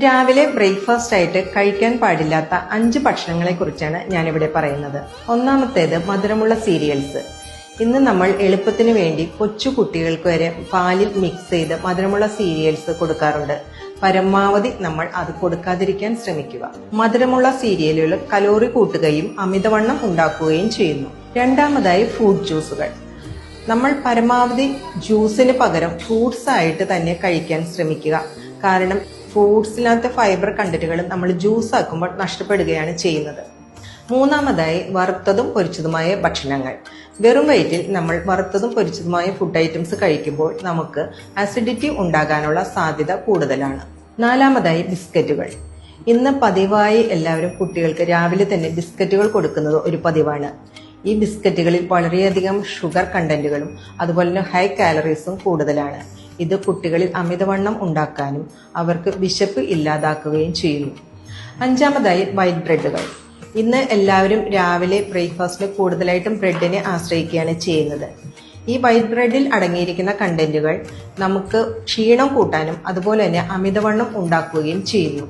രാവിലെ ബ്രേക്ക്ഫാസ്റ്റ് ആയിട്ട് കഴിക്കാൻ പാടില്ലാത്ത 5 ഭക്ഷണങ്ങളെക്കുറിച്ചാണ് ഞാനിവിടെ പറയുന്നത്. ഒന്നാമത്തേത് മധുരമുള്ള സീരിയൽസ്. ഇന്ന് നമ്മൾ എളുപ്പത്തിന് വേണ്ടി കൊച്ചു കുട്ടികൾക്ക് വരെ പാലിൽ മിക്സ് ചെയ്ത് മധുരമുള്ള സീരിയൽസ് കൊടുക്കാറുണ്ട്. പരമാവധി നമ്മൾ അത് കൊടുക്കാതിരിക്കാൻ ശ്രമിക്കുക. മധുരമുള്ള സീരിയലുകൾ കലോറി കൂട്ടുകയും അമിതവണ്ണം ഉണ്ടാക്കുകയും ചെയ്യുന്നു. രണ്ടാമതായി ഫ്രൂട്ട് ജ്യൂസുകൾ. നമ്മൾ പരമാവധി ജ്യൂസിന് പകരം ഫ്രൂട്ട്സ് ആയിട്ട് തന്നെ കഴിക്കാൻ ശ്രമിക്കുക. കാരണം ഫ്രൂട്ട്സിനകത്തെ ഫൈബർ കണ്ടന്റുകൾ നമ്മൾ ജ്യൂസ് ആക്കുമ്പോൾ നഷ്ടപ്പെടുകയാണ് ചെയ്യുന്നത്. മൂന്നാമതായി വറുത്തതും പൊരിച്ചതുമായ ഭക്ഷണങ്ങൾ. വെറും വയറ്റിൽ നമ്മൾ വറുത്തതും പൊരിച്ചതുമായ ഫുഡ് ഐറ്റംസ് കഴിക്കുമ്പോൾ നമുക്ക് അസിഡിറ്റി ഉണ്ടാകാനുള്ള സാധ്യത കൂടുതലാണ്. നാലാമതായി ബിസ്ക്കറ്റുകൾ. ഇന്ന് പതിവായി എല്ലാവരും കുട്ടികൾക്ക് രാവിലെ തന്നെ ബിസ്ക്കറ്റുകൾ കൊടുക്കുന്നത് ഒരു പതിവാണ്. ഈ ബിസ്ക്കറ്റുകളിൽ വളരെയധികം ഷുഗർ കണ്ടന്റുകളും അതുപോലെ തന്നെ ഹൈ കാലറീസും കൂടുതലാണ്. ഇത് കുട്ടികളിൽ അമിതവണ്ണം ഉണ്ടാക്കാനും അവർക്ക് വിശപ്പ് ഇല്ലാതാക്കുകയും ചെയ്യുന്നു. അഞ്ചാമതായി വൈറ്റ് ബ്രെഡുകൾ. ഇന്ന് എല്ലാവരും രാവിലെ ബ്രേക്ക്ഫാസ്റ്റിന് കൂടുതലായിട്ടും ബ്രെഡിനെ ആശ്രയിക്കുകയാണ് ചെയ്യുന്നത്. ഈ വൈറ്റ് ബ്രെഡിൽ അടങ്ങിയിരിക്കുന്ന കണ്ടന്റുകൾ നമുക്ക് ക്ഷീണം കൂട്ടാനും അതുപോലെ തന്നെ അമിതവണ്ണം ഉണ്ടാക്കുകയും ചെയ്യുന്നു.